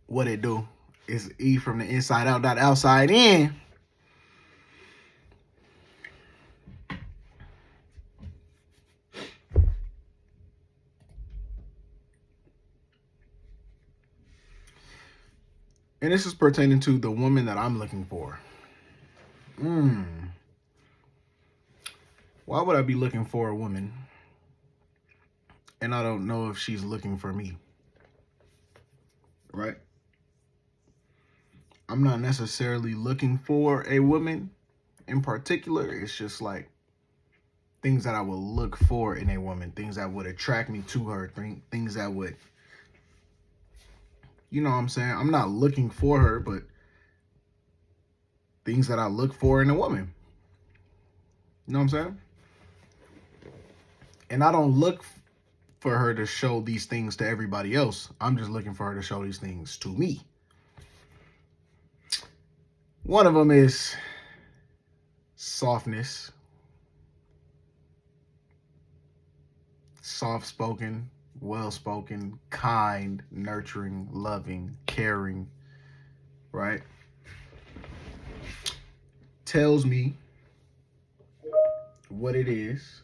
What it do? It's E from the inside out, not outside in. And this is pertaining to the woman that I'm looking for. Why would I be looking for a woman and I don't know if she's looking for me? Right? I'm not necessarily looking for a woman in particular. It's just like things that I would look for in a woman, things that would attract me to her, things that would, you know what I'm saying? I'm not looking for her, but things that I look for in a woman. You know what I'm saying? And I don't look for her to show these things to everybody else. I'm just looking for her to show these things to me. One of them is softness, soft-spoken, well-spoken, kind, nurturing, loving, caring, right? Tells me what it is.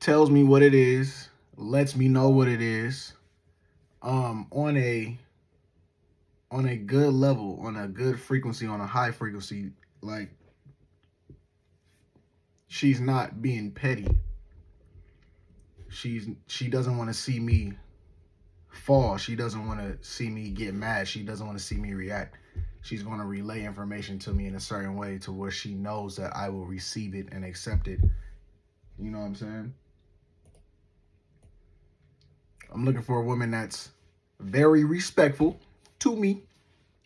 Tells me what it is, lets me know what it is, on a good level, on a good frequency, on a high frequency. Like, she's not being petty. She doesn't want to see me fall. She doesn't want to see me get mad. She doesn't want to see me react. She's going to relay information to me in a certain way to where she knows that I will receive it and accept it. You know what I'm saying? I'm looking for a woman that's very respectful to me.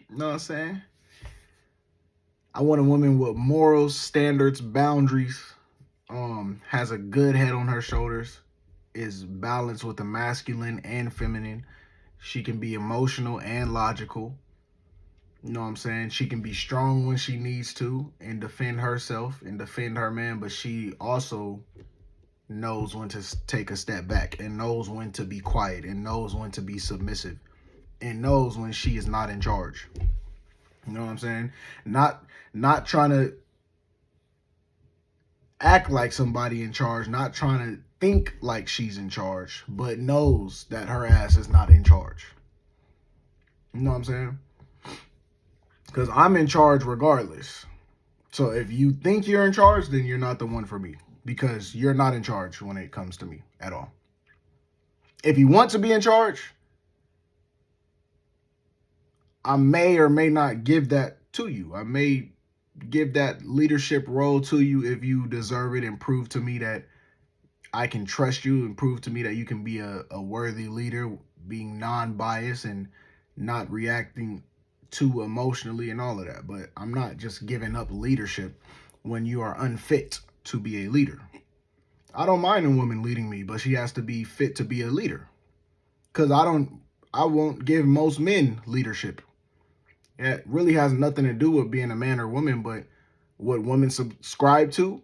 You know what I'm saying? I want a woman with morals, standards, boundaries, has a good head on her shoulders, is balanced with the masculine and feminine. She can be emotional and logical. You know what I'm saying? She can be strong when she needs to and defend herself and defend her man, but she also knows when to take a step back and knows when to be quiet and knows when to be submissive and knows when she is not in charge. You know what I'm saying? Not trying to act like somebody in charge, not trying to think like she's in charge, but knows that her ass is not in charge. You know what I'm saying? Because I'm in charge regardless. So if you think you're in charge, then you're not the one for me. Because you're not in charge when it comes to me at all. If you want to be in charge, I may or may not give that to you. I may give that leadership role to you if you deserve it and prove to me that I can trust you and prove to me that you can be a worthy leader, being non-biased and not reacting too emotionally and all of that. But I'm not just giving up leadership when you are unfit to be a leader. I don't mind a woman leading me, but she has to be fit to be a leader. Because I won't give most men leadership. It really has nothing to do with being a man or woman, but what women subscribe to,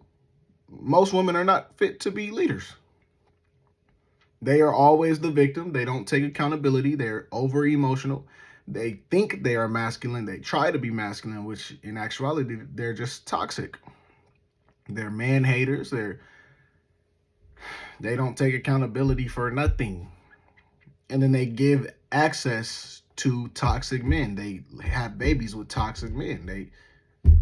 most women are not fit to be leaders. They are always the victim. They don't take accountability. They're over emotional. They think they are masculine. They try to be masculine, which in actuality, they're just toxic. They're man haters. They don't take accountability for nothing. And then they give access to toxic men. They have babies with toxic men. You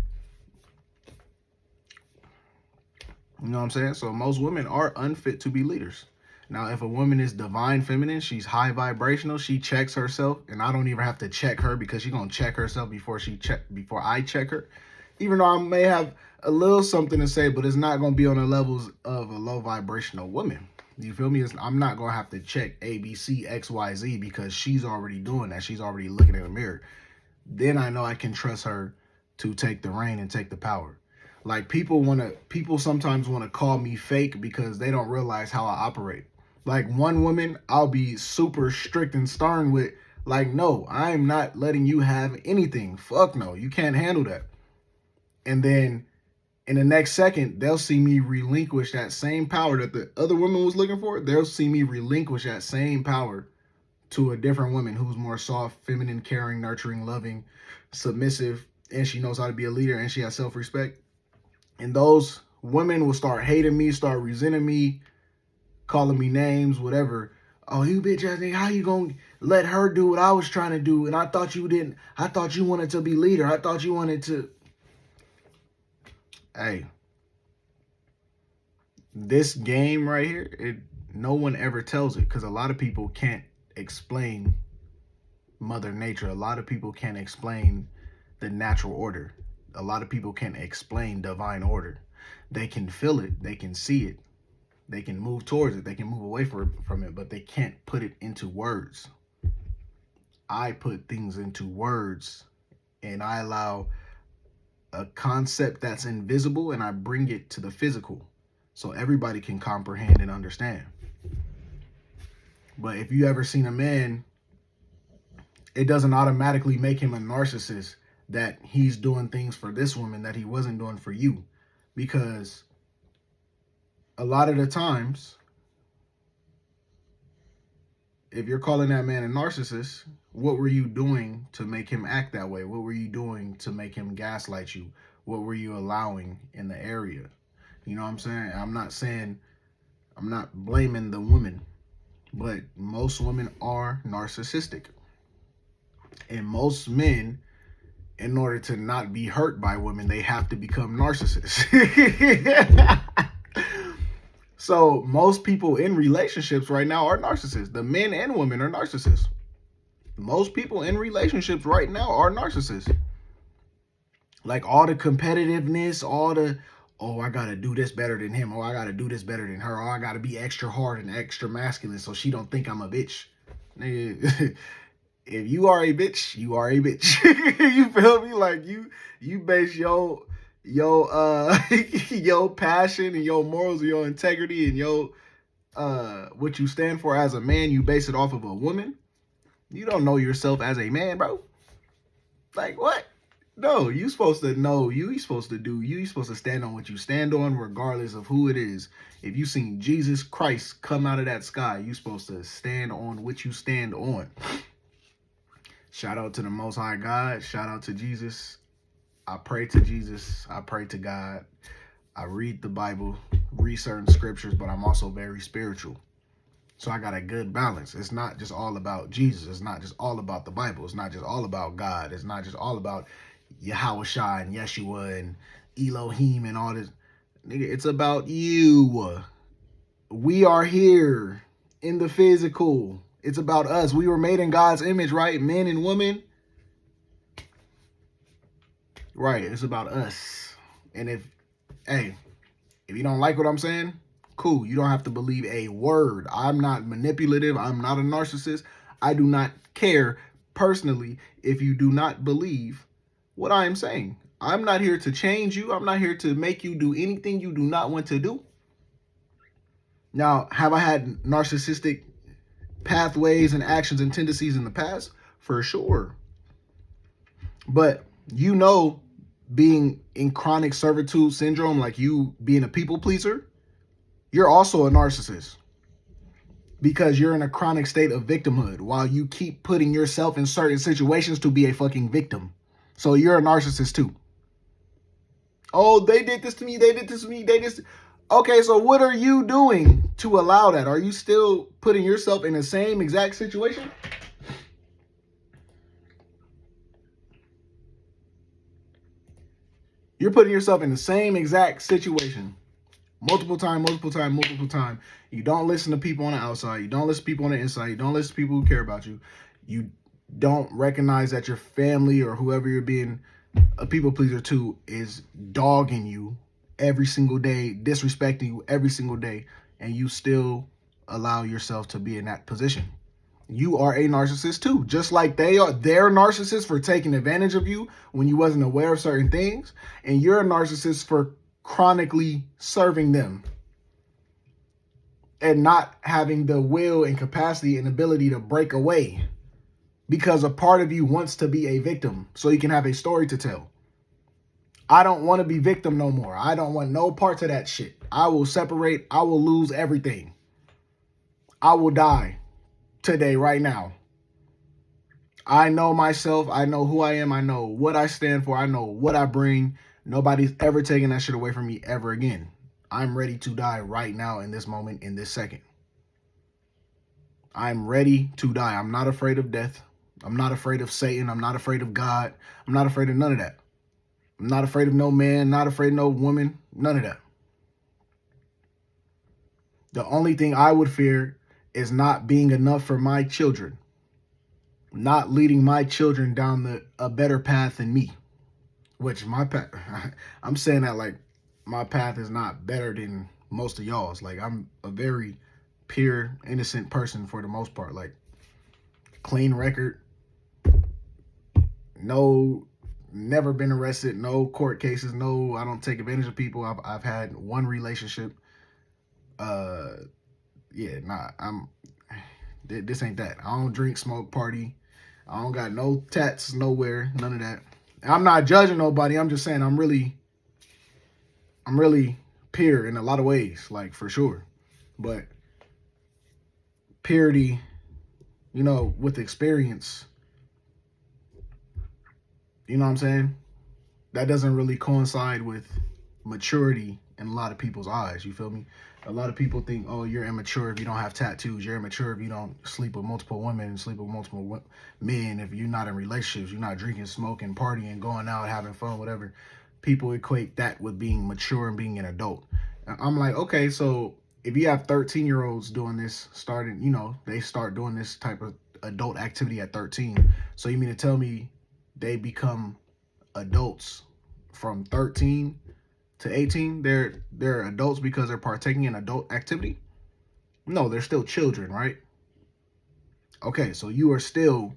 know what I'm saying? So most women are unfit to be leaders. Now, if a woman is divine feminine, she's high vibrational, she checks herself, and I don't even have to check her because she's gonna check herself before I check her. Even though I may have a little something to say, but it's not gonna be on the levels of a low vibrational woman. You feel me? I'm not gonna have to check A, B, C, X, Y, Z because she's already doing that. She's already looking in the mirror. Then I know I can trust her to take the reign and take the power. Like people sometimes want to call me fake because they don't realize how I operate. Like one woman, I'll be super strict and stern with, like, no, I'm not letting you have anything. Fuck no, you can't handle that. And then in the next second, they'll see me relinquish that same power that the other woman was looking for. They'll see me relinquish that same power to a different woman who's more soft, feminine, caring, nurturing, loving, submissive, and she knows how to be a leader and she has self-respect. And those women will start hating me, start resenting me, calling me names, whatever. Oh, you bitch ass nigga, how you gonna let her do what I was trying to do? And I thought you didn't. I thought you wanted to be leader. I thought you wanted to. Hey, this game right here, no one ever tells it because a lot of people can't explain Mother Nature. A lot of people can't explain the natural order. A lot of people can't explain divine order. They can feel it, they can see it, they can move towards it, they can move away from it, but they can't put it into words. I put things into words and I allow a concept that's invisible and I bring it to the physical so everybody can comprehend and understand. But if you ever seen a man, it doesn't automatically make him a narcissist that he's doing things for this woman that he wasn't doing for you. Because a lot of the times, if you're calling that man a narcissist, what were you doing to make him act that way? What were you doing to make him gaslight you? What were you allowing in the area? You know what I'm saying? I'm not blaming the women, but most women are narcissistic. And most men, in order to not be hurt by women, they have to become narcissists. So most people in relationships right now are narcissists. The men and women are narcissists. Most people in relationships right now are narcissists. Like all the competitiveness, all the, oh, I gotta do this better than him. Oh, I gotta do this better than her. Oh, I gotta be extra hard and extra masculine so she don't think I'm a bitch. Nigga, if you are a bitch, you are a bitch. You feel me? Like you base your your passion and your morals and your integrity and your what you stand for as a man, you base it off of a woman. You don't know yourself as a man, bro. Like what? No, you supposed to know you supposed to do you supposed to stand on what you stand on regardless of who it is. If you seen Jesus Christ come out of that sky, you supposed to stand on what you stand on. Shout out to the Most High God. Shout out to Jesus. I pray to Jesus. I pray to God. I read the Bible, read certain scriptures, but I'm also very spiritual. So I got a good balance. It's not just all about Jesus. It's not just all about the Bible. It's not just all about God. It's not just all about Yahweh and Yeshua and Elohim and all this. Nigga, it's about you. We are here in the physical. It's about us. We were made in God's image, right? Men and women. Right. It's about us. And if you don't like what I'm saying, cool. You don't have to believe a word. I'm not manipulative. I'm not a narcissist. I do not care personally if you do not believe what I am saying. I'm not here to change you. I'm not here to make you do anything you do not want to do. Now, have I had narcissistic pathways and actions and tendencies in the past? For sure. But you know, being in chronic servitude syndrome, like you being a people pleaser, you're also a narcissist because you're in a chronic state of victimhood while you keep putting yourself in certain situations to be a fucking victim. So you're a narcissist too. Oh, they did this to me. They did this to me. They just... Okay, so what are you doing to allow that? Are you still putting yourself in the same exact situation? You're putting yourself in the same exact situation. Multiple time. You don't listen to people on the outside. You don't listen to people on the inside. You don't listen to people who care about you. You don't recognize that your family or whoever you're being a people pleaser to is dogging you every single day, disrespecting you every single day, and you still allow yourself to be in that position. You are a narcissist too, just like they're narcissists for taking advantage of you when you wasn't aware of certain things, and you're a narcissist for chronically serving them. and not having the will and capacity and ability to break away because a part of you wants to be a victim so you can have a story to tell. I don't want to be victim no more. I don't want no parts of that shit. I will separate. I will lose everything. I will die today, right now. I know myself. I know who I am. I know what I stand for. I know what I bring. Nobody's ever taking that shit away from me ever again. I'm ready to die right now in this moment, in this second. I'm ready to die. I'm not afraid of death. I'm not afraid of Satan. I'm not afraid of God. I'm not afraid of none of that. I'm not afraid of no man, not afraid of no woman, none of that. The only thing I would fear is not being enough for my children, not leading my children down a better path than me, which my path, I'm saying that like my path is not better than most of y'all's. Like I'm a very pure, innocent person for the most part, like clean record, no, never been arrested, no court cases, no, I don't take advantage of people. I've had one relationship. Yeah, nah, this ain't that. I don't drink, smoke, party. I don't got no tats nowhere, none of that. I'm not judging nobody. I'm just saying I'm really pure in a lot of ways, like for sure. But purity, with experience, you know what I'm saying? That doesn't really coincide with maturity in a lot of people's eyes. You feel me? A lot of people think, oh, you're immature if you don't have tattoos. You're immature if you don't sleep with multiple women and sleep with multiple men. If you're not in relationships, you're not drinking, smoking, partying, going out, having fun, whatever. People equate that with being mature and being an adult. I'm like, okay, so if you have 13-year-olds doing this, they start doing this type of adult activity at 13. So you mean to tell me they become adults from 13 to 18? They're adults because they're partaking in adult activity? No, they're still children, right? Okay, so you are still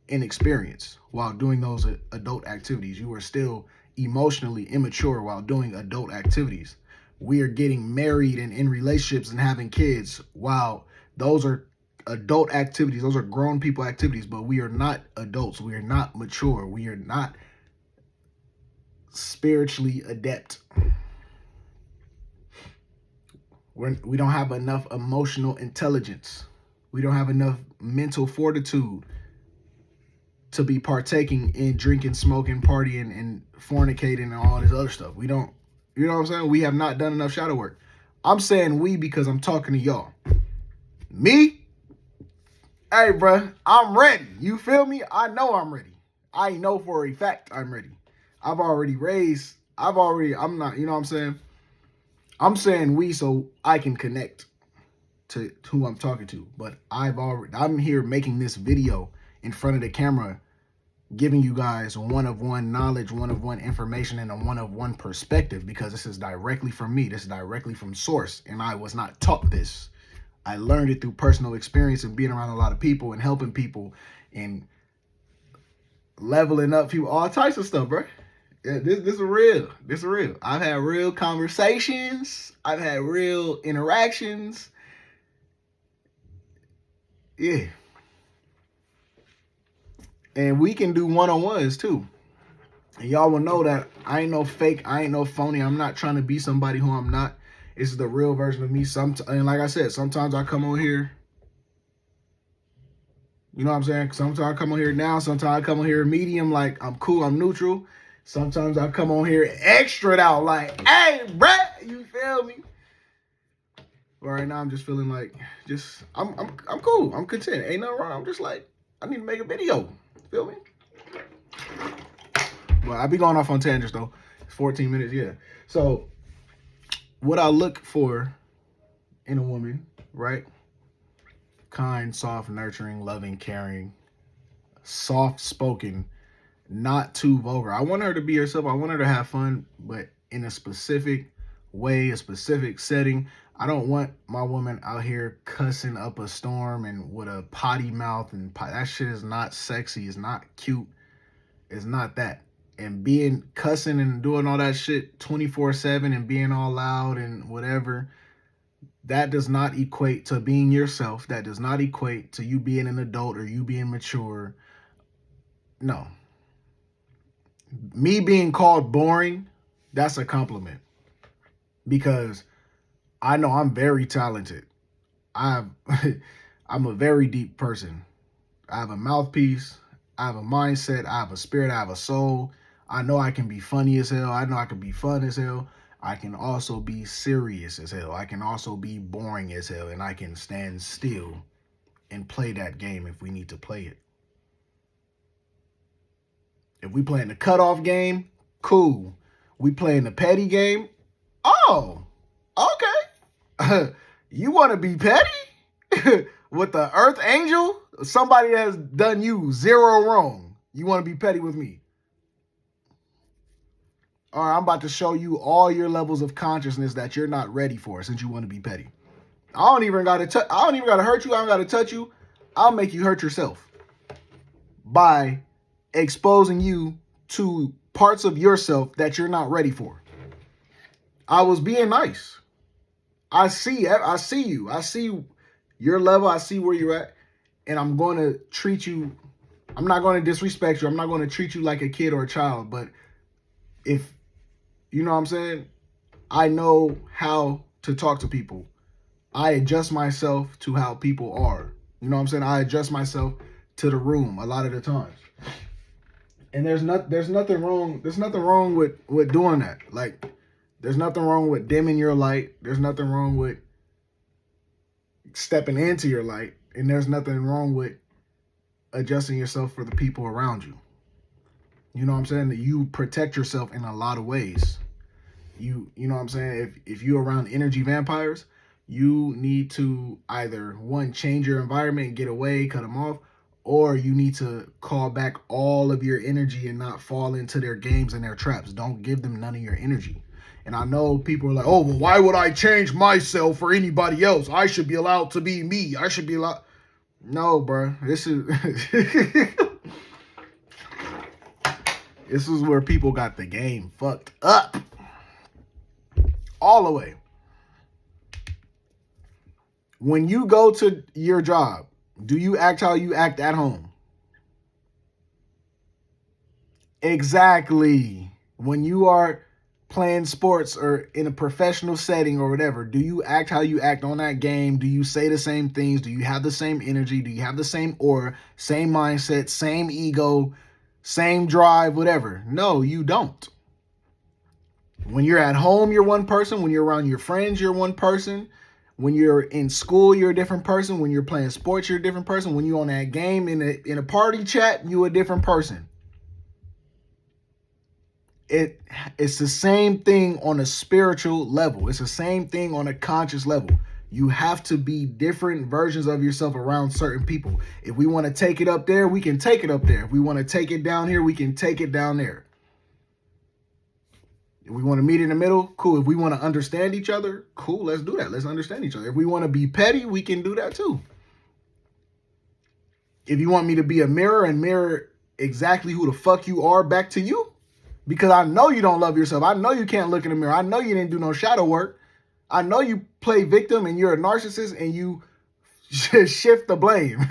inexperienced while doing those adult activities. You are still emotionally immature while doing adult activities. We are getting married and in relationships and having kids while those are adult activities. Those are grown people activities, but we are not adults. We are not mature. We are not spiritually adept. We don't have enough emotional intelligence. We don't have enough mental fortitude to be partaking in drinking, smoking, partying, and fornicating and all this other stuff. We don't, you know what I'm saying? We have not done enough shadow work. I'm saying we because I'm talking to y'all. Me? Hey, bruh, I'm ready. You feel me? I know I'm ready. I know for a fact I'm ready. I'm not, you know what I'm saying? I'm saying we so I can connect to who I'm talking to. But I'm here making this video in front of the camera, giving you guys one-of-one knowledge, one-of-one information, and a one-of-one perspective, because this is directly from me. This is directly from source, and I was not taught this. I learned it through personal experience and being around a lot of people and helping people and leveling up people, all types of stuff, bro. Yeah, this is real. This is real. I've had real conversations. I've had real interactions. Yeah. And we can do one-on-ones too. And y'all will know that I ain't no fake. I ain't no phony. I'm not trying to be somebody who I'm not. This is the real version of me. And like I said, sometimes I come on here. You know what I'm saying? Sometimes I come on here now. Sometimes I come on here medium, like I'm cool, I'm neutral. Sometimes I come on here extra out, like, hey, bruh, you feel me? But right now I'm just feeling like, I'm cool. I'm content. Ain't nothing wrong. I'm just like, I need to make a video. Feel me? Well, I be going off on tangents though. It's 14 minutes, yeah. So what I look for in a woman, right? Kind, soft, nurturing, loving, caring, soft-spoken, not too vulgar. I want her to be herself. I want her to have fun, but in a specific way, a specific setting. I don't want my woman out here cussing up a storm and with a potty mouth, and that shit is not sexy. It's not cute. It's not that. And being cussing and doing all that shit 24/7 and being all loud and whatever, That does not equate to being yourself. That does not equate to you being an adult or you being mature. No. Me being called boring, that's a compliment because I know I'm very talented. I've I'm a very deep person. I have a mouthpiece, I have a mindset, I have a spirit, I have a soul. I know I can be funny as hell. I know I can be fun as hell. I can also be serious as hell. I can also be boring as hell. And I can stand still and play that game if we need to play it. If we playing the cutoff game, cool. We playing the petty game, oh, okay. You want to be petty with the Earth Angel? Somebody that has done you zero wrong. You want to be petty with me? All right, I'm about to show you all your levels of consciousness that you're not ready for since you want to be petty. I don't even gotta hurt you. I don't gotta touch you. I'll make you hurt yourself by exposing you to parts of yourself that you're not ready for. I was being nice. I see you. I see your level. I see where you're at. And I'm going to treat you, I'm not going to disrespect you. I'm not going to treat you like a kid or a child. But if, you know what I'm saying? I know how to talk to people. I adjust myself to how people are. You know what I'm saying? I adjust myself to the room a lot of the times. And there's nothing wrong with doing that. Like, there's nothing wrong with dimming your light. There's nothing wrong with stepping into your light. And there's nothing wrong with adjusting yourself for the people around you. You know what I'm saying? That you protect yourself in a lot of ways. You know what I'm saying? If you're around energy vampires, you need to either one, change your environment and get away, cut them off, or you need to call back all of your energy and not fall into their games and their traps. Don't give them none of your energy. And I know people are like, oh, well, why would I change myself for anybody else? I should be allowed to be me. I should be allowed. No, bro. This is this is where people got the game fucked up. All the way. When you go to your job, do you act how you act at home? Exactly. When you are playing sports or in a professional setting or whatever, do you act how you act on that game? Do you say the same things? Do you have the same energy? Do you have the same aura, same mindset, same ego, same drive, whatever? No, you don't. When you're at home, you're one person. When you're around your friends, you're one person. When you're in school, you're a different person. When you're playing sports, you're a different person. When you're on that game in a party chat, you're a different person. It's the same thing on a spiritual level. It's the same thing on a conscious level. You have to be different versions of yourself around certain people. If we want to take it up there, we can take it up there. If we want to take it down here, we can take it down there. If we want to meet in the middle, cool. If we want to understand each other, cool, let's do that. Let's understand each other. If we want to be petty, we can do that too. If you want me to be a mirror and mirror exactly who the fuck you are back to you, because I know you don't love yourself. I know you can't look in the mirror. I know you didn't do no shadow work. I know you play victim and you're a narcissist and you shift the blame.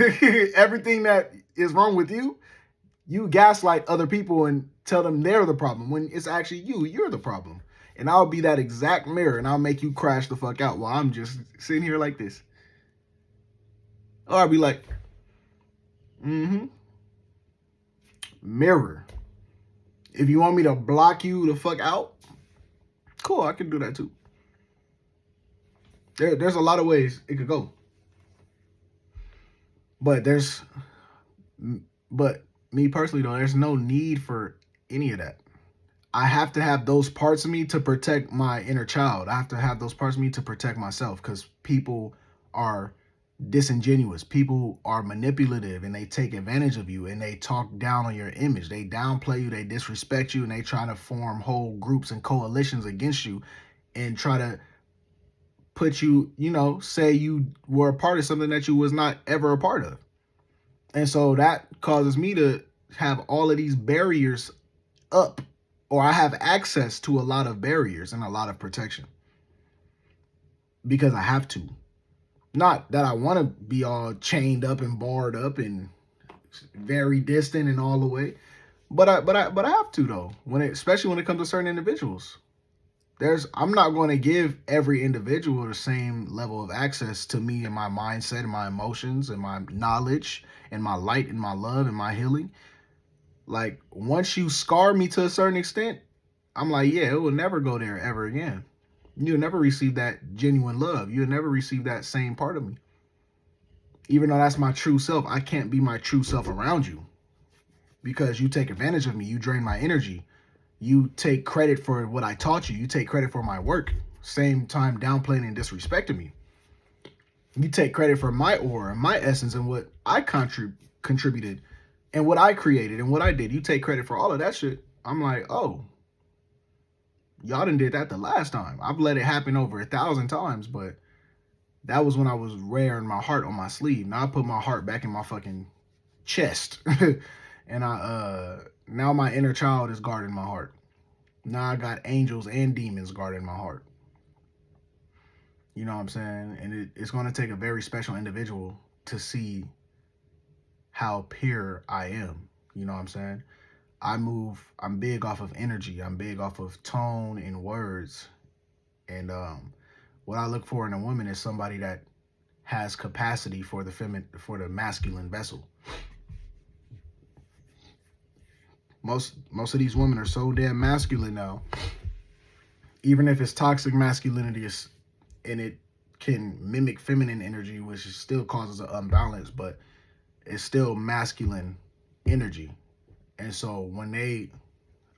Everything that is wrong with you, you gaslight other people and tell them they're the problem when it's actually you're the problem. And I'll be that exact mirror and I'll make you crash the fuck out while I'm just sitting here like this. Or I'll be like, mirror. If you want me to block you the fuck out, cool, I can do that too. There's a lot of ways it could go. But me personally though, there's no need for any of that. I have to have those parts of me to protect my inner child. I have to have those parts of me to protect myself because people are disingenuous. People are manipulative and they take advantage of you and they talk down on your image. They downplay you, they disrespect you, and they try to form whole groups and coalitions against you and try to put you, say you were a part of something that you was not ever a part of. And so that causes me to have all of these barriers up, or I have access to a lot of barriers and a lot of protection. because I have to. Not that I want to be all chained up and barred up and very distant and all the way, but I have to though. Especially when it comes to certain individuals. I'm not going to give every individual the same level of access to me and my mindset and my emotions and my knowledge and my light and my love and my healing. Like, once you scar me to a certain extent, I'm like, yeah, it will never go there ever again. You'll never receive that genuine love. You'll never receive that same part of me. Even though that's my true self, I can't be my true self around you because you take advantage of me. You drain my energy. You take credit for what I taught you. You take credit for my work. Same time downplaying and disrespecting me. You take credit for my aura, my essence, and what I contributed and what I created and what I did. You take credit for all of that shit. I'm like, oh, y'all done did that the last time. I've let it happen over 1,000 times, but that was when I was wearing my heart on my sleeve. Now I put my heart back in my fucking chest. And now my inner child is guarding my heart. Now I got angels and demons guarding my heart. You know what I'm saying? And it's going to take a very special individual to see how pure I am. You know what I'm saying? I'm big off of energy. I'm big off of tone and words. And what I look for in a woman is somebody that has capacity for the masculine vessel. Most of these women are so damn masculine now. Even if it's toxic masculinity, and it can mimic feminine energy, which still causes an unbalance, but it's still masculine energy. And so when they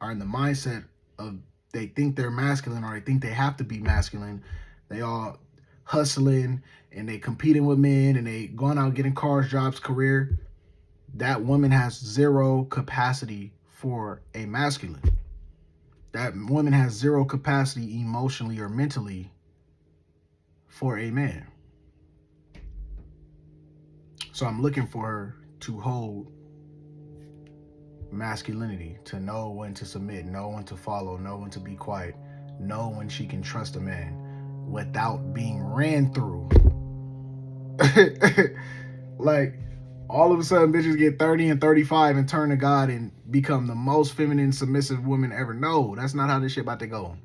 are in the mindset of they think they're masculine or they think they have to be masculine, they all hustling and they competing with men and they going out getting cars, jobs, career. That woman has zero capacity for a masculine. That woman has zero capacity emotionally or mentally for a man. So I'm looking for her to hold masculinity, to know when to submit, know when to follow, know when to be quiet, know when she can trust a man without being ran through. Like, all of a sudden bitches get 30 and 35 and turn to God and become the most feminine, submissive woman ever. No, that's not how this shit about to go.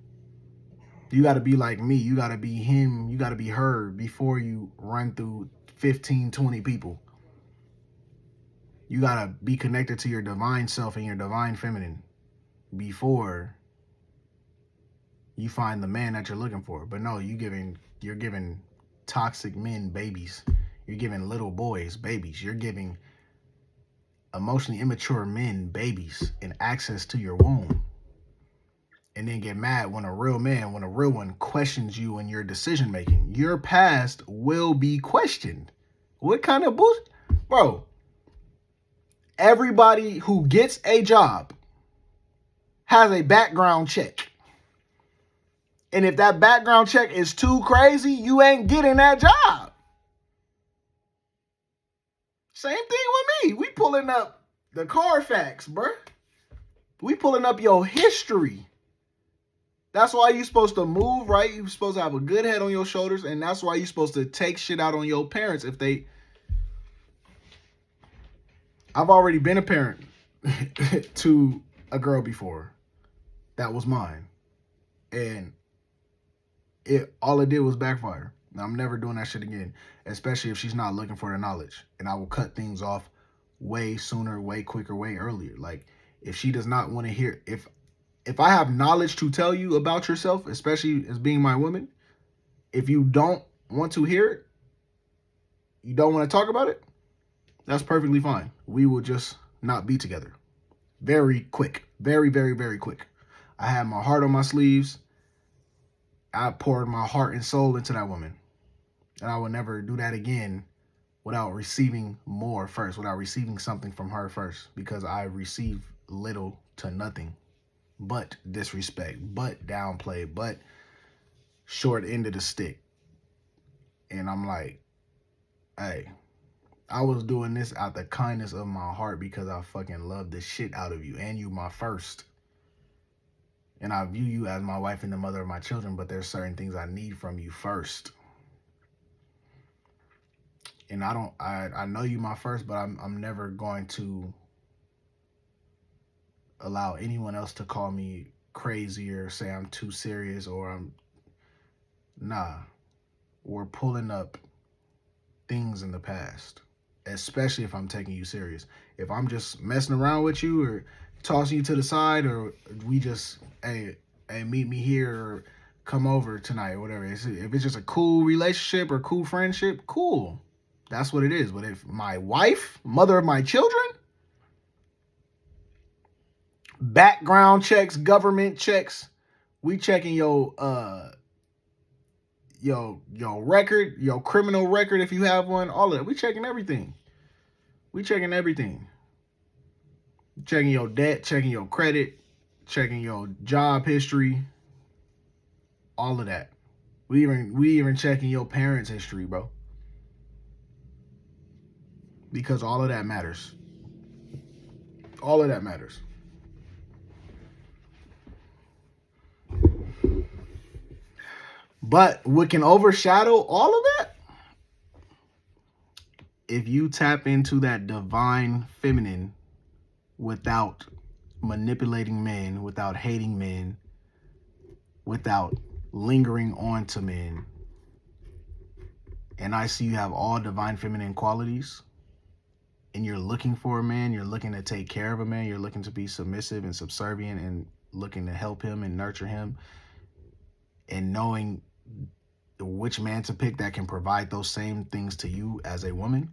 You got to be like me. You got to be him. You got to be her before you run through 15, 20 people. You got to be connected to your divine self and your divine feminine before you find the man that you're looking for. But no, you're giving toxic men babies. You're giving little boys babies. You're giving emotionally immature men babies and access to your womb. And then get mad when a real one questions you and your decision making. Your past will be questioned. What kind of bullshit? Bro, everybody who gets a job has a background check. And if that background check is too crazy, you ain't getting that job. Same thing with me. We pulling up the Carfax, bruh. We pulling up your history. That's why you're supposed to move right. You're supposed to have a good head on your shoulders. And that's why you're supposed to take shit out on your parents if they... I've already been a parent to a girl before. That was mine. And all it did was backfire. Now, I'm never doing that shit again, especially if she's not looking for the knowledge. And I will cut things off way sooner, way quicker, way earlier. Like, if she does not want to hear, if I have knowledge to tell you about yourself, especially as being my woman, if you don't want to hear it, you don't want to talk about it, that's perfectly fine. We will just not be together. Very quick. Very, very, very quick. I had my heart on my sleeves. I poured my heart and soul into that woman. And I will never do that again without receiving more first, without receiving something from her first, because I received little to nothing but disrespect, but downplay, but short end of the stick. And I'm like, hey, I was doing this out the kindness of my heart because I fucking love the shit out of you, and you my first. And I view you as my wife and the mother of my children, but there's certain things I need from you first. And I know you my first, but I'm never going to allow anyone else to call me crazy or say I'm too serious or I'm nah. We're pulling up things in the past, especially if I'm taking you serious. If I'm just messing around with you or tossing you to the side, or we just, hey, meet me here or come over tonight or whatever. If it's just a cool relationship or cool friendship, cool. That's what it is. But if my wife, mother of my children, background checks, government checks, we checking your record, your criminal record if you have one, all of that. We checking everything. We checking everything. Checking your debt, checking your credit, checking your job history, all of that. We even checking your parents' history, bro. Because all of that matters. All of that matters. But what can overshadow all of that? If you tap into that divine feminine without manipulating men, without hating men, without lingering on to men, and I see you have all divine feminine qualities, and you're looking for a man, you're looking to take care of a man, you're looking to be submissive and subservient and looking to help him and nurture him, and knowing which man to pick that can provide those same things to you as a woman,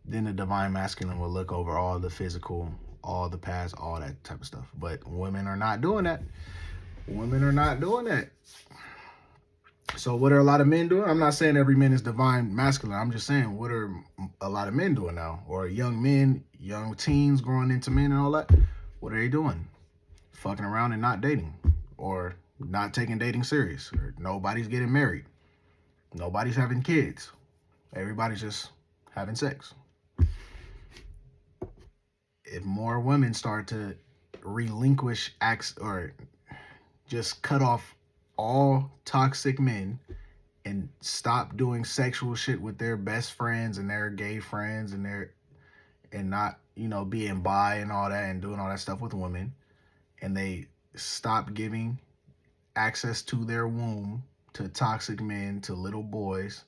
then the divine masculine will look over all the physical, all the past, all that type of stuff. But women are not doing that. Women are not doing that. So what are a lot of men doing? I'm not saying every man is divine masculine. I'm just saying, what are a lot of men doing now? Or young men, young teens growing into men and all that? What are they doing? Fucking around and not dating. Or not taking dating serious. Or nobody's getting married. Nobody's having kids. Everybody's just having sex. If more women start to relinquish acts or just cut off all toxic men and stop doing sexual shit with their best friends and their gay friends and not, being bi and all that and doing all that stuff with women, and they stop giving access to their womb to toxic men, to little boys,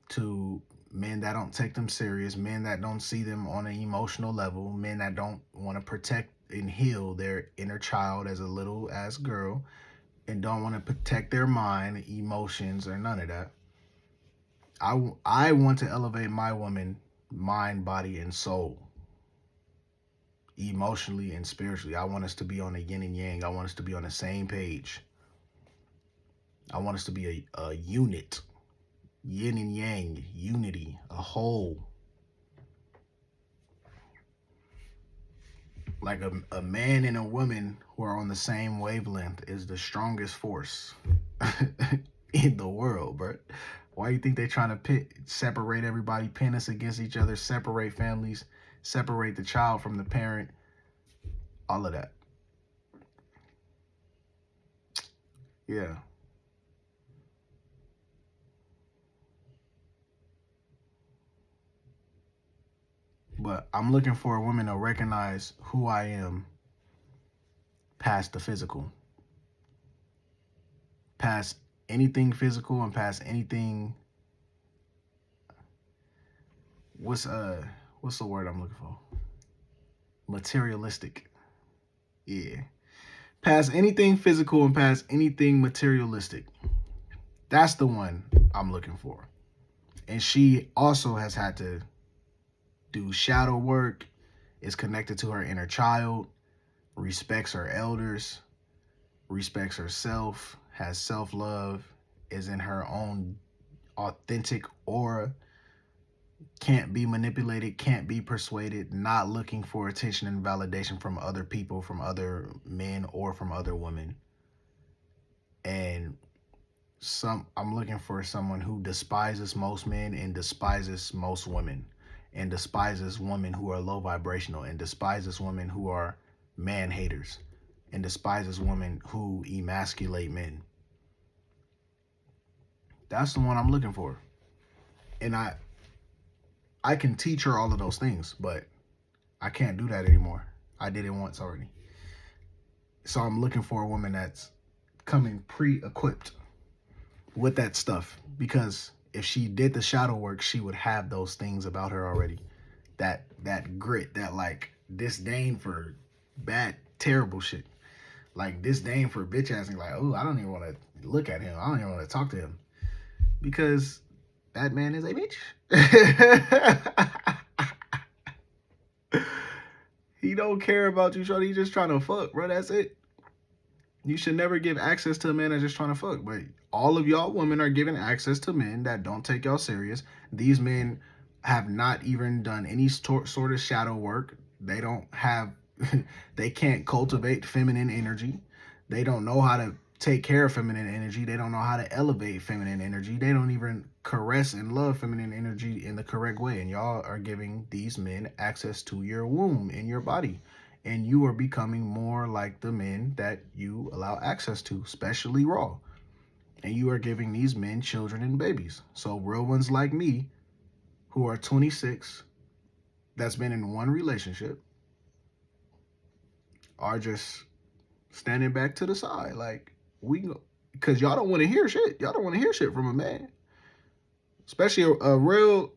to men that don't take them serious, men that don't see them on an emotional level, men that don't want to protect and heal their inner child as a little ass girl, and don't want to protect their mind, emotions, or none of that. I want to elevate my woman, mind, body, and soul, emotionally and spiritually. I want us to be on the yin and yang. I want us to be on the same page. I want us to be a unit, yin and yang, unity, a whole. Like a man and a woman who are on the same wavelength is the strongest force in the world, bro. Why do you think they're trying to separate everybody, pin us against each other, separate families, separate the child from the parent, all of that? Yeah. But I'm looking for a woman to recognize who I am past the physical. Past anything physical and past anything. What's the word I'm looking for? Materialistic. Yeah. Past anything physical and past anything materialistic. That's the one I'm looking for. And she also has had to do shadow work, is connected to her inner child, respects her elders, respects herself, has self-love, is in her own authentic aura, can't be manipulated, can't be persuaded, not looking for attention and validation from other people, from other men or from other women. And I'm looking for someone who despises most men and despises most women, and despises women who are low vibrational, and despises women who are man haters, and despises women who emasculate men. That's the one I'm looking for. And I can teach her all of those things, but I can't do that anymore. I did it once already. So I'm looking for a woman that's coming pre-equipped with that stuff, because if she did the shadow work, she would have those things about her already. That grit, that like disdain for bad, terrible shit. Like disdain for bitch ass, and like, oh, I don't even want to look at him. I don't even want to talk to him. Because that man is a bitch. He don't care about you, shorty. He's just trying to fuck, bro. That's it. You should never give access to a man that's just trying to fuck. But all of y'all women are giving access to men that don't take y'all serious. These men have not even done any sort of shadow work. They don't have, they can't cultivate feminine energy. They don't know how to take care of feminine energy. They don't know how to elevate feminine energy. They don't even caress and love feminine energy in the correct way. And y'all are giving these men access to your womb in your body. And you are becoming more like the men that you allow access to, especially raw. And you are giving these men children and babies. So real ones like me, who are 26, that's been in one relationship, are just standing back to the side. Like, because y'all don't want to hear shit. Y'all don't want to hear shit from a man. Especially a real,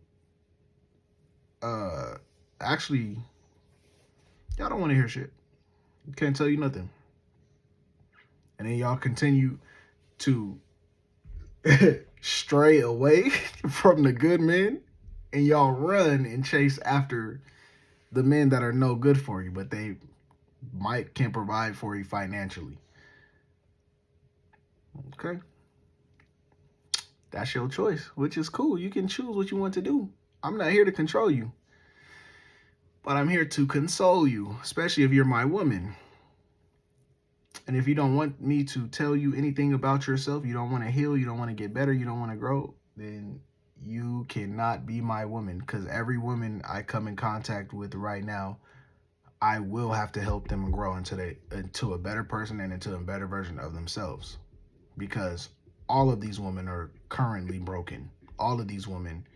actually, y'all don't want to hear shit. Can't tell you nothing. And then y'all continue to stray away from the good men, and y'all run and chase after the men that are no good for you, but they can't provide for you financially. Okay? That's your choice, which is cool. You can choose what you want to do. I'm not here to control you, but I'm here to console you, especially if you're my woman. And if you don't want me to tell you anything about yourself, you don't want to heal, you don't want to get better, you don't want to grow, then you cannot be my woman. Because every woman I come in contact with right now, I will have to help them grow into a better person and into a better version of themselves. Because all of these women are currently broken. All of these women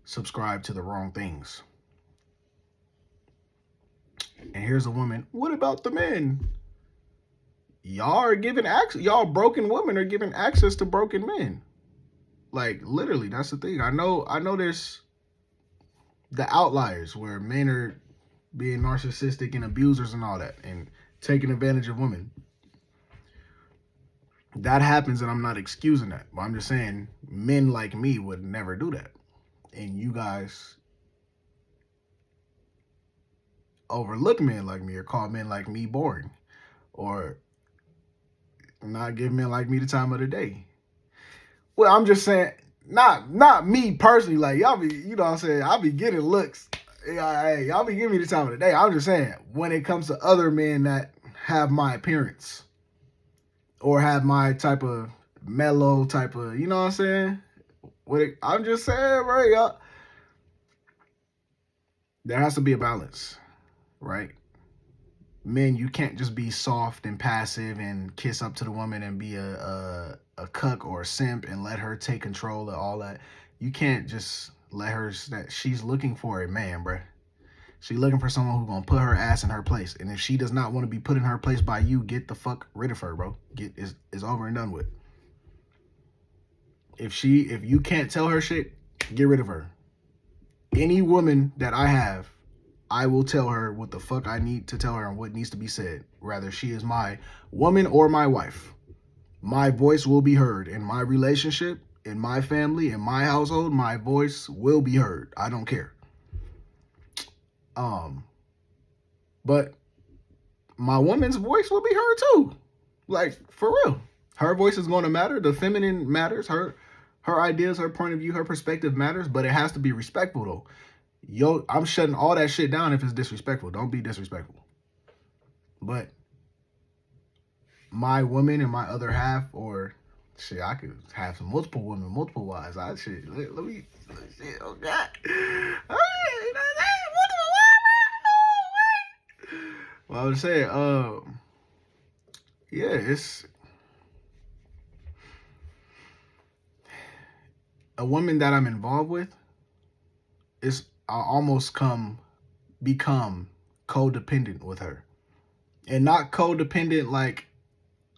subscribe to the wrong things. And here's a woman. What about the men? Y'all are giving access. Y'all broken women are giving access to broken men. Like, literally, that's the thing. I know there's the outliers where men are being narcissistic and abusers and all that and taking advantage of women. That happens, and I'm not excusing that. But I'm just saying men like me would never do that. And you guys overlook men like me or call men like me boring or not give men like me the time of the day. Well, I'm just saying, not me personally. Like, y'all be, you know what I'm saying? I'll be getting looks. Hey, y'all be giving me the time of the day. I'm just saying, when it comes to other men that have my appearance or have my type of mellow type of, you know what I'm saying? I'm just saying, right, y'all. There has to be a balance, right? Men, you can't just be soft and passive and kiss up to the woman and be a cuck or a simp and let her take control of all that. You can't just let her, that she's looking for a man, bruh. She's looking for someone who's gonna put her ass in her place. And if she does not want to be put in her place by you, get the fuck rid of her, bro. It's over and done with. If you can't tell her shit, get rid of her. Any woman that I have, I will tell her what the fuck I need to tell her and what needs to be said. Whether she is my woman or my wife. My voice will be heard. In my relationship, in my family, in my household, my voice will be heard. I don't care. But my woman's voice will be heard too. Like, for real. Her voice is going to matter. The feminine matters. Her ideas, her point of view, her perspective matters, but it has to be respectful though. I'm shutting all that shit down if it's disrespectful. Don't be disrespectful. But my woman and my other half, or shit, I could have some multiple women, multiple wives. Let me, shit, oh God. Well, I was saying, yeah, a woman that I'm involved with is I almost become codependent with her. And not codependent like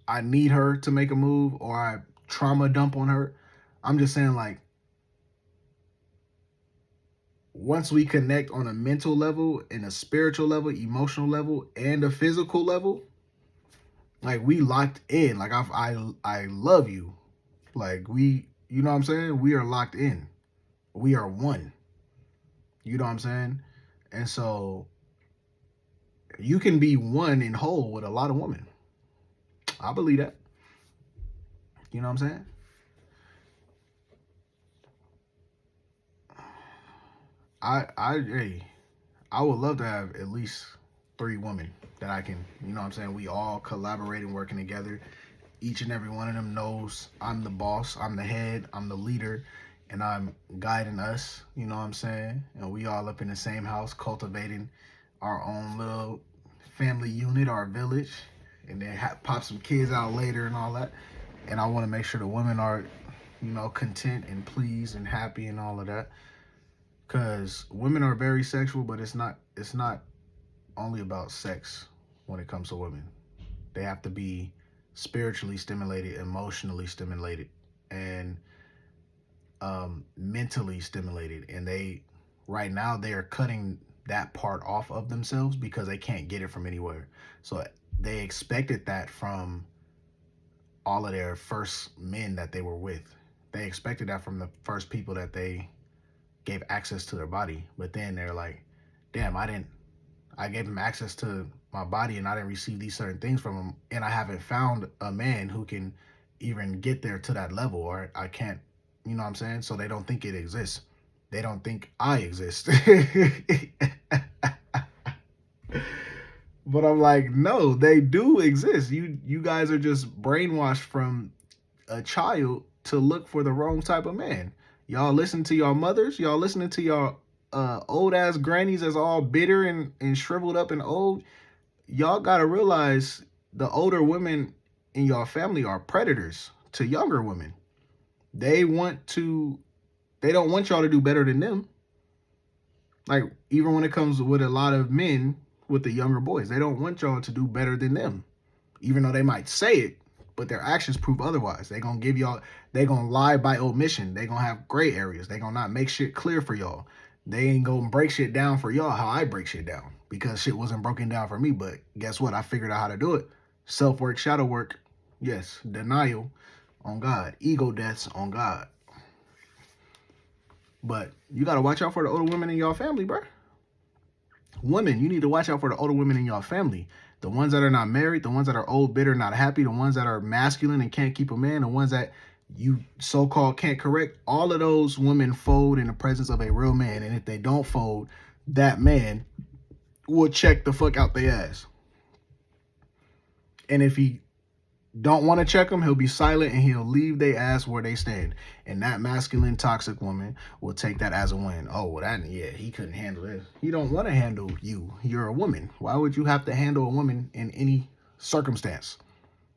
I need her to make a move or I trauma dump on her. I'm just saying like once we connect on a mental level and a spiritual level, emotional level, and a physical level, like we locked in. Like I love you. Like you know what I'm saying? We are locked in. We are one. You know what I'm saying? And so you can be one and whole with a lot of women. I believe that. You know what I'm saying? Hey, I would love to have at least 3 women that I can, you know what I'm saying? We all collaborating, working together. Each and every one of them knows I'm the boss, I'm the head, I'm the leader, and I'm guiding us, you know what I'm saying? And we all up in the same house cultivating our own little family unit, our village, and then pop some kids out later and all that. And I want to make sure the women are, you know, content and pleased and happy and all of that. Cause women are very sexual, but it's not only about sex when it comes to women. They have to be spiritually stimulated, emotionally stimulated, and mentally stimulated. And they right now they are cutting that part off of themselves because they can't get it from anywhere. So they expected that from all of their first men that they were with. They expected that from the first people that they gave access to their body. But then they're like, damn, I gave him access to my body and I didn't receive these certain things from him. And I haven't found a man who can even get there to that level, or I can't, you know what I'm saying? So they don't think it exists. They don't think I exist. But I'm like, no, they do exist. You guys are just brainwashed from a child to look for the wrong type of man. Y'all listen to y'all mothers. Y'all listening to y'all old ass grannies that's all bitter and shriveled up and old. Y'all gotta realize the older women in your family are predators to younger women. They want to. They don't want y'all to do better than them. Like even when it comes with a lot of men with the younger boys, they don't want y'all to do better than them. Even though they might say it, but their actions prove otherwise. They gonna give y'all, they gonna lie by omission. They gonna have gray areas. They gonna not make shit clear for y'all. They ain't gonna break shit down for y'all how I break shit down because shit wasn't broken down for me. But guess what? I figured out how to do it. Self work, shadow work, yes. Denial on God, ego deaths on God. But you gotta watch out for the older women in your family, bro. Women, you need to watch out for the older women in your family. The ones that are not married, the ones that are old, bitter, not happy, the ones that are masculine and can't keep a man, the ones that you so-called can't correct. All of those women fold in the presence of a real man. And if they don't fold, that man will check the fuck out their ass. And if he don't want to check them, he'll be silent and he'll leave their ass where they stand. And that masculine toxic woman will take that as a win. Oh, well, that, yeah, he couldn't handle this. He don't want to handle you. You're a woman. Why would you have to handle a woman in any circumstance?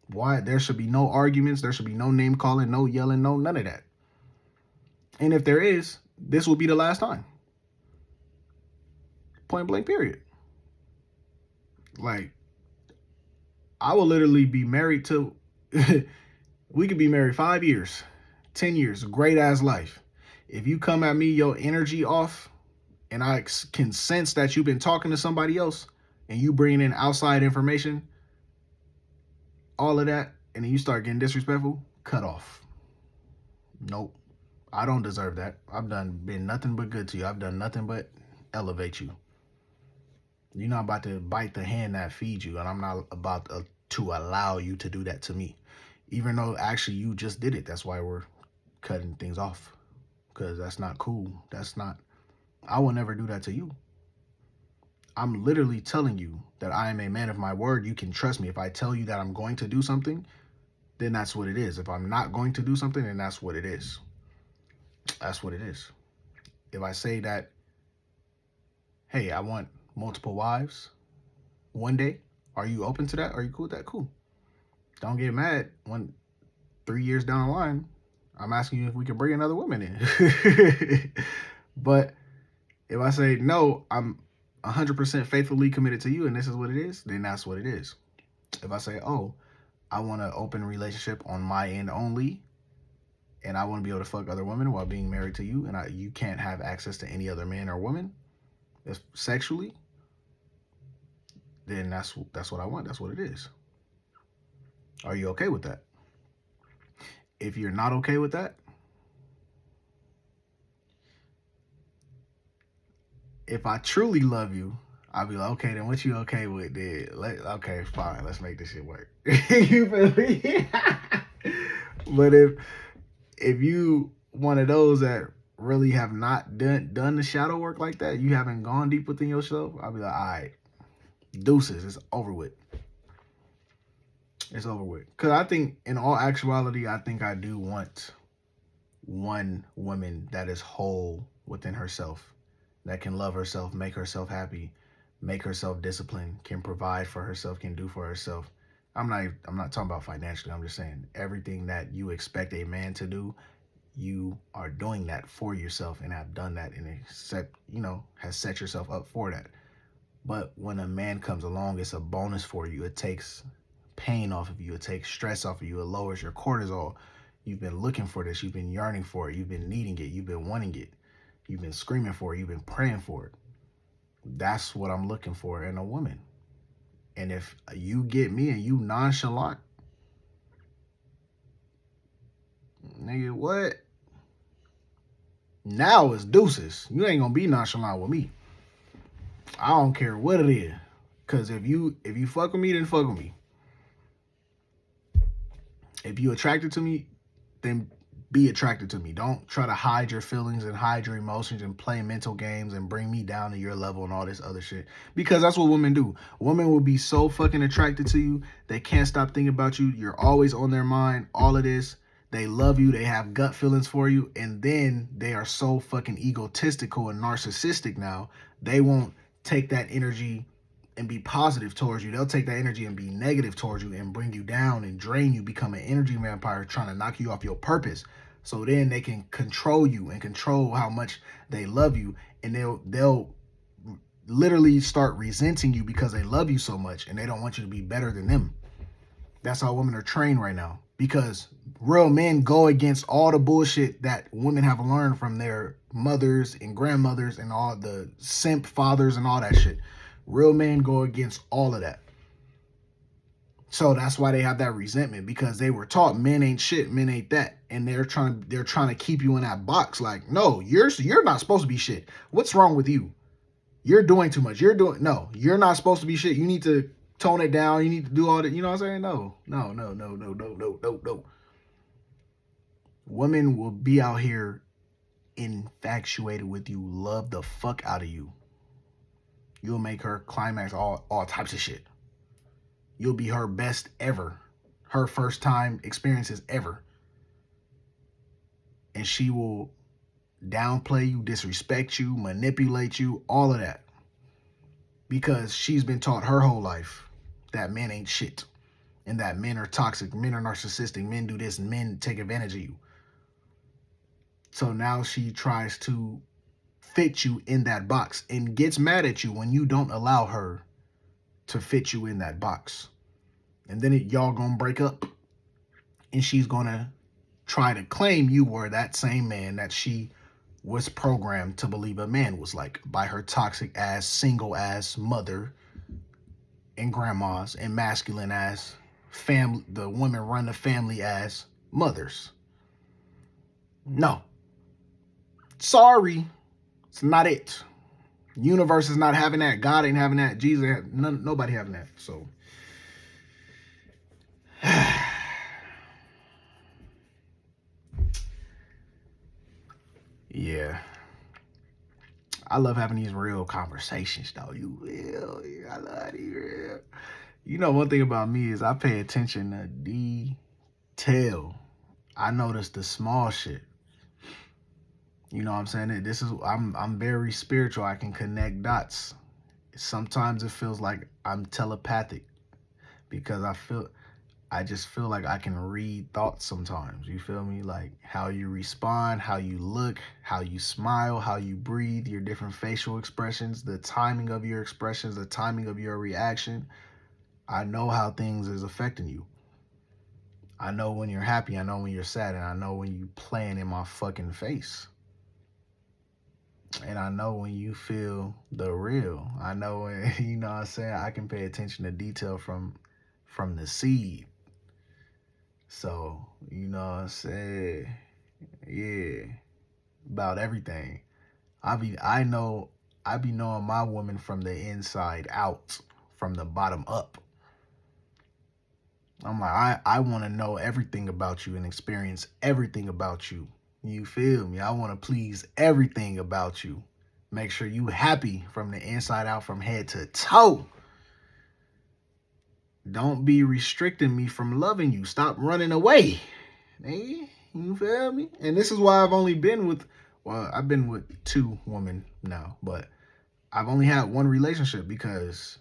Why? There should be no arguments. There should be no name calling, no yelling, no none of that. And if there is, this will be the last time. Point blank, period. Like, I will literally be married to, we could be married 5 years, 10 years, great ass life. If you come at me, your energy off, and I can sense that you've been talking to somebody else and you bring in outside information, all of that, and then you start getting disrespectful, cut off. Nope. I don't deserve that. I've been nothing but good to you. I've done nothing but elevate you. You're not about to bite the hand that feeds you, and I'm not about to allow you to do that to me. Even though actually you just did it. That's why we're cutting things off. Because that's not cool. That's not, I will never do that to you. I'm literally telling you that I am a man of my word. You can trust me. If I tell you that I'm going to do something, then that's what it is. If I'm not going to do something, then that's what it is. That's what it is. If I say that, hey, I want multiple wives one day, are you open to that? Are you cool with that? Cool. Don't get mad when 3 years down the line I'm asking you if we can bring another woman in. But if I say no, I'm 100% faithfully committed to you, and this is what it is, then that's what it is. If I say, oh, I want an open relationship on my end only, and I want to be able to fuck other women while being married to you, and you can't have access to any other man or woman sexually, then that's what I want. That's what it is. Are you okay with that? If you're not okay with that, if I truly love you, I'll be like, okay, then what you okay with? Then okay, fine, let's make this shit work. You feel me? But if you one of those that really have not done the shadow work like that, you haven't gone deep within yourself, I'll be like, all right, deuces, it's over with. It's over with. Because I think, in all actuality, I think I do want one woman that is whole within herself, that can love herself, make herself happy, make herself disciplined, can provide for herself, can do for herself. I'm not talking about financially. I'm just saying everything that you expect a man to do, you are doing that for yourself and have done that and has set yourself up for that. But when a man comes along, it's a bonus for you. It takes pain off of you. It takes stress off of you. It lowers your cortisol. You've been looking for this. You've been yearning for it. You've been needing it. You've been wanting it. You've been screaming for it. You've been praying for it. That's what I'm looking for in a woman. And if you get me and you nonchalant, nigga, what? Now it's deuces. You ain't gonna be nonchalant with me. I don't care what it is. Cause if you fuck with me, then fuck with me. If you attracted to me, then be attracted to me. Don't try to hide your feelings and hide your emotions and play mental games and bring me down to your level and all this other shit. Because that's what women do. Women will be so fucking attracted to you. They can't stop thinking about you. You're always on their mind. All of this. They love you. They have gut feelings for you. And then they are so fucking egotistical and narcissistic now. They won't take that energy and be positive towards you. They'll take that energy and be negative towards you and bring you down and drain you, become an energy vampire trying to knock you off your purpose. So then they can control you and control how much they love you, and they'll literally start resenting you because they love you so much and they don't want you to be better than them. That's how women are trained right now, because real men go against all the bullshit that women have learned from their mothers and grandmothers and all the simp fathers and all that shit. Real men go against all of that. So that's why they have that resentment, because they were taught men ain't shit, men ain't that, and they're trying to keep you in that box. Like, no, you're not supposed to be shit. What's wrong with you? You're doing too much. You're not supposed to be shit. You need to tone it down. You need to do all that. You know what I'm saying? No. Women will be out here infatuated with you, love the fuck out of you. You'll make her climax all types of shit. You'll be her best ever, her first time experiences ever. And she will downplay you, disrespect you, manipulate you, all of that. Because she's been taught her whole life that men ain't shit. And that men are toxic, men are narcissistic, men do this, and men take advantage of you. So now she tries to fit you in that box and gets mad at you when you don't allow her to fit you in that box. And then y'all gonna break up, and she's gonna try to claim you were that same man that she was programmed to believe a man was like by her toxic ass, single ass mother and grandmas and masculine ass family, the women run the family ass mothers. No. Sorry. It's not it. Universe is not having that. God ain't having that. Jesus, nobody having that. So, yeah. I love having these real conversations, though. I love these real. You know, one thing about me is I pay attention to detail. I notice the small shit. You know what I'm saying? I'm very spiritual. I can connect dots. Sometimes it feels like I'm telepathic, because I just feel like I can read thoughts sometimes. You feel me? Like how you respond, how you look, how you smile, how you breathe, your different facial expressions, the timing of your expressions, the timing of your reaction. I know how things is affecting you. I know when you're happy, I know when you're sad, and I know when you playing in my fucking face. And I know when you feel the real. I know when, you know what I'm saying, I can pay attention to detail from the seed. So, you know what I'm saying? Yeah. About everything. I be knowing my woman from the inside out, from the bottom up. I'm like, I want to know everything about you and experience everything about you. You feel me? I want to please everything about you. Make sure you happy from the inside out, from head to toe. Don't be restricting me from loving you. Stop running away. Hey, you feel me? And this is why I've only been with, well, I've been with 2 women now, but I've only had 1 relationship because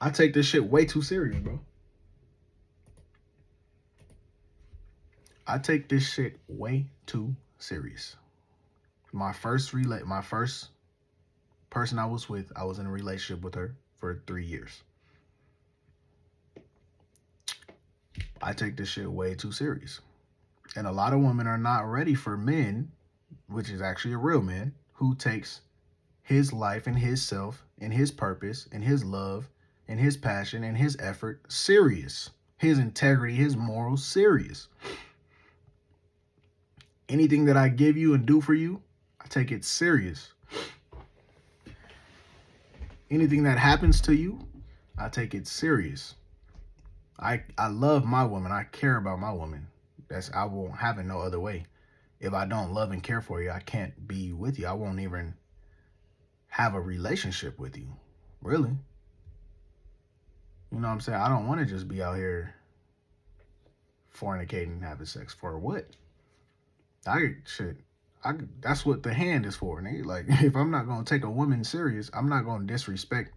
I take this shit way too serious, bro. I take this shit way too serious. My first person I was with, I was in a relationship with her for 3 years. I take this shit way too serious. And a lot of women are not ready for men, which is actually a real man, who takes his life and his self and his purpose and his love and his passion and his effort serious. His integrity, his morals serious. Anything that I give you and do for you, I take it serious. Anything that happens to you, I take it serious. I love my woman. I care about my woman. I won't have it no other way. If I don't love and care for you, I can't be with you. I won't even have a relationship with you. Really. You know what I'm saying? I don't want to just be out here fornicating and having sex. For what? That's what the hand is for, nigga. Like, if I'm not gonna take a woman serious, I'm not gonna disrespect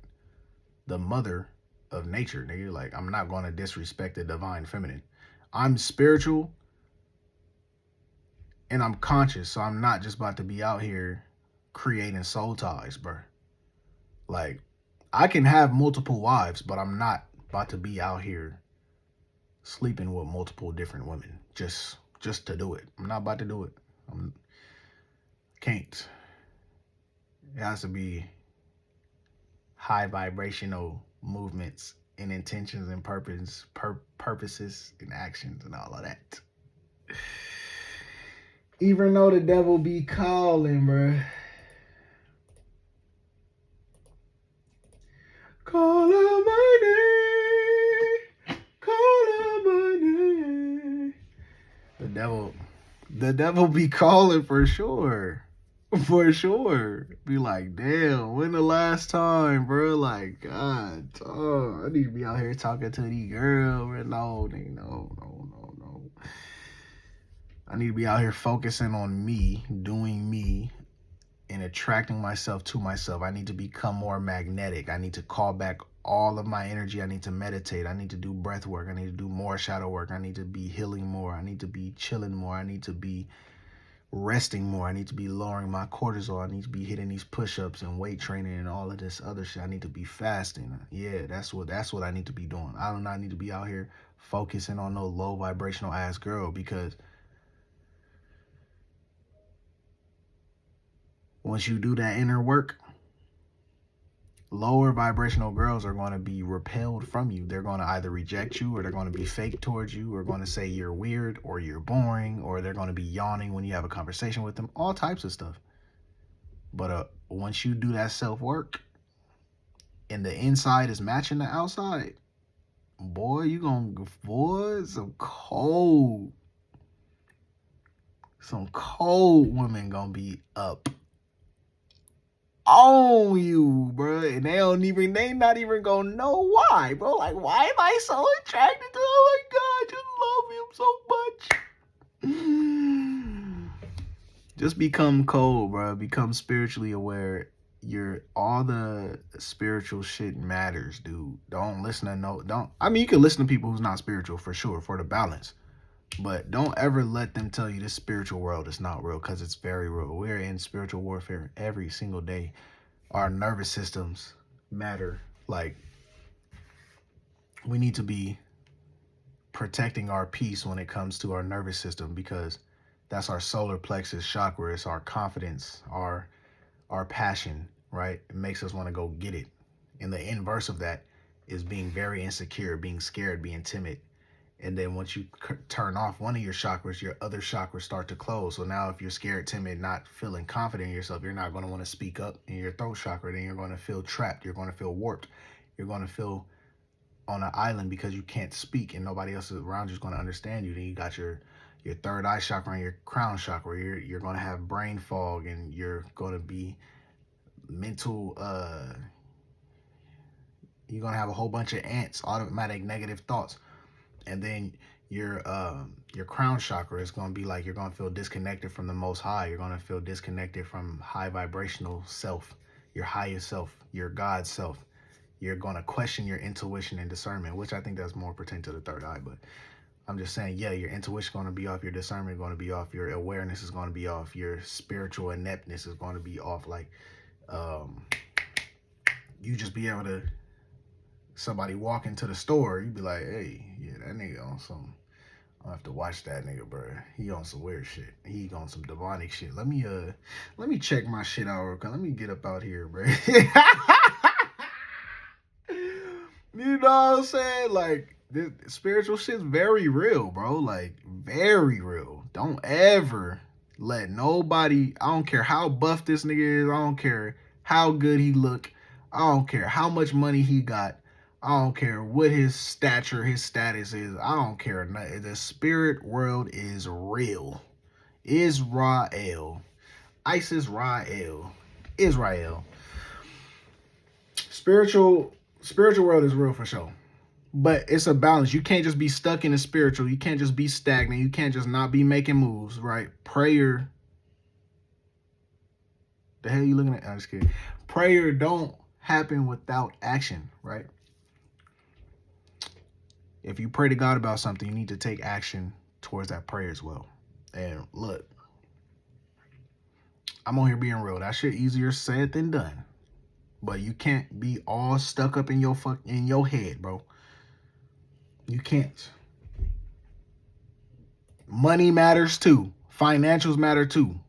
the mother of nature, nigga. Like, I'm not gonna disrespect the divine feminine. I'm spiritual and I'm conscious, so I'm not just about to be out here creating soul ties, bro. Like, I can have multiple wives, but I'm not about to be out here sleeping with multiple different women just to do it. I'm not about to do it. Can't. It has to be high vibrational movements and intentions and purposes and actions and all of that. Even though the devil be calling, bro. Call out my name. Call out my name. The devil be calling for sure. For sure. Be like, damn, when the last time, bro? Like, God, I need to be out here talking to these girls. No. I need to be out here focusing on me, doing me, and attracting myself to myself. I need to become more magnetic. I need to call back all of my energy. I need to meditate. I need to do breath work. I need to do more shadow work. I need to be healing more. I need to be chilling more. I need to be resting more. I need to be lowering my cortisol. I need to be hitting these push-ups and weight training and all of this other shit. I need to be fasting. Yeah, that's what I need to be doing. I do not need to be out here focusing on no low vibrational ass girl, because once you do that inner work, lower vibrational girls are going to be repelled from you. They're going to either reject you, or they're going to be fake towards you, or going to say you're weird or you're boring, or they're going to be yawning when you have a conversation with them, all types of stuff. But once you do that self-work and the inside is matching the outside, boy, some cold women gonna be up on you, bro, and they not even gonna know why, bro. Like, why am I so attracted to him? Oh my God, I just love him so much. Just become cold, bro. Become spiritually aware. all the spiritual shit matters, dude. Don't listen to don't, I mean, you can listen to people who's not spiritual for sure, for the balance, but don't ever let them tell you this spiritual world is not real, because it's very real. We're in spiritual warfare every single day. Our nervous systems matter. Like, we need to be protecting our peace when it comes to our nervous system, because that's our solar plexus chakra. It's our confidence, our passion, right? It makes us want to go get it. And the inverse of that is being very insecure, being scared, being timid. And then once you turn off one of your chakras, your other chakras start to close. So now if you're scared, timid, not feeling confident in yourself, you're not going to want to speak up in your throat chakra. Then you're going to feel trapped. You're going to feel warped. You're going to feel on an island because you can't speak and nobody else around you is going to understand you. Then you got your third eye chakra and your crown chakra. You're going to have brain fog, and you're going to be mental, you're going to have a whole bunch of ants, automatic negative thoughts. And then your crown chakra is going to be like, you're going to feel disconnected from the Most High. You're going to feel disconnected from high vibrational self, your highest self, your God self. You're going to question your intuition and discernment, which I think that's more pertaining to the third eye. But I'm just saying, yeah, your intuition is going to be off, your discernment is going to be off, your awareness is going to be off, your spiritual ineptness is going to be off. Like, you just be able to, somebody walk into the store, you be like, hey, yeah, that nigga on some, I have to watch that nigga, bro. He on some weird shit. He on some demonic shit. Let me check my shit out real quick. Let me get up out here, bro. You know what I'm saying? Like, this spiritual shit's very real, bro. Like, very real. Don't ever let nobody, I don't care how buff this nigga is, I don't care how good he look, I don't care how much money he got, I don't care what his stature, his status is, I don't care nothing. The spirit world is real. Israel. ISIS Rael. Israel. Spiritual world is real for sure. But it's a balance. You can't just be stuck in the spiritual. You can't just be stagnant. You can't just not be making moves, right? Prayer. The hell you looking at? I'm just kidding. Prayer don't happen without action, right? If you pray to God about something, you need to take action towards that prayer as well. And look, I'm on here being real. That shit easier said than done. But you can't be all stuck up in your head, bro. You can't. Money matters too. Financials matter too.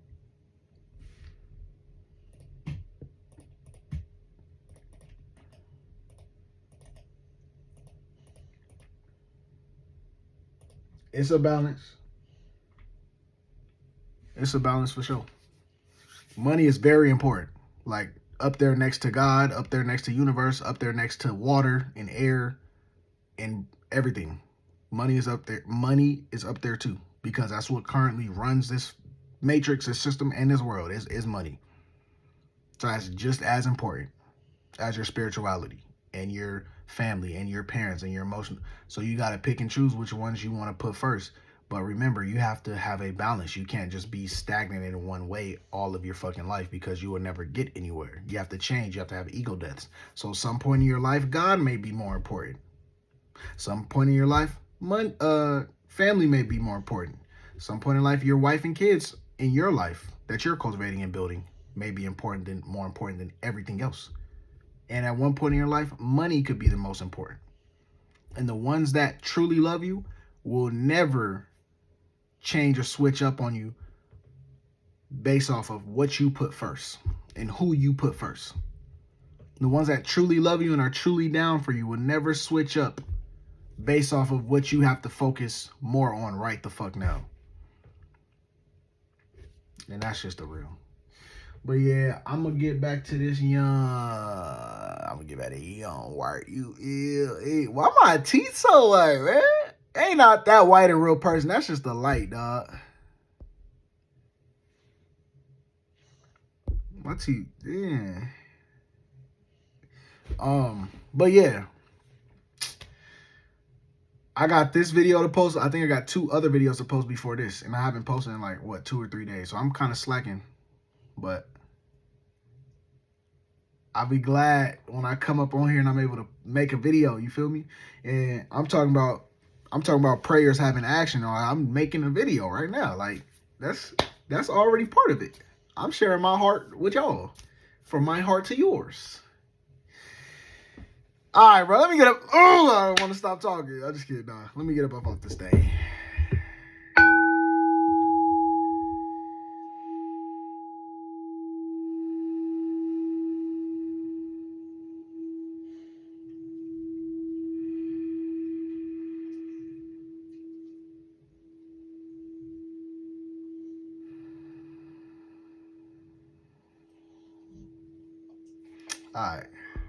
It's a balance. It's a balance for sure. Money is very important. Like, up there next to God, up there next to universe, up there next to water and air and everything. Money is up there. Money is up there too, because that's what currently runs this matrix, this system, and this world is money. So that's just as important as your spirituality and your family and your parents and your emotion. So you got to pick and choose which ones you want to put first. But remember, you have to have a balance. You can't just be stagnant in one way all of your fucking life, because you will never get anywhere. You have to change. You have to have ego deaths. So some point in your life, God may be more important. Some point in your life, family may be more important. Some point in life, your wife and kids in your life that you're cultivating and building may be more important than everything else. And at one point in your life, money could be the most important. And the ones that truly love you will never change or switch up on you based off of what you put first and who you put first. The ones that truly love you and are truly down for you will never switch up based off of what you have to focus more on right the fuck now. And that's just the real. But yeah, I'm gonna get back to this white. Why my teeth so white, man? Ain't not that white in real person. That's just the light, dog. My teeth, yeah. But yeah, I got this video to post. I think I got 2 other videos to post before this, and I haven't posted in like 2 or 3 days. So I'm kind of slacking, but I'll be glad when I come up on here and I'm able to make a video. You feel me? And I'm talking about prayers having action. Or I'm making a video right now. Like that's already part of it. I'm sharing my heart with y'all, from my heart to yours. All right, bro. Let me get up. Oh, I don't want to stop talking. I just kidding. Nah, let me get up off this thing. All right.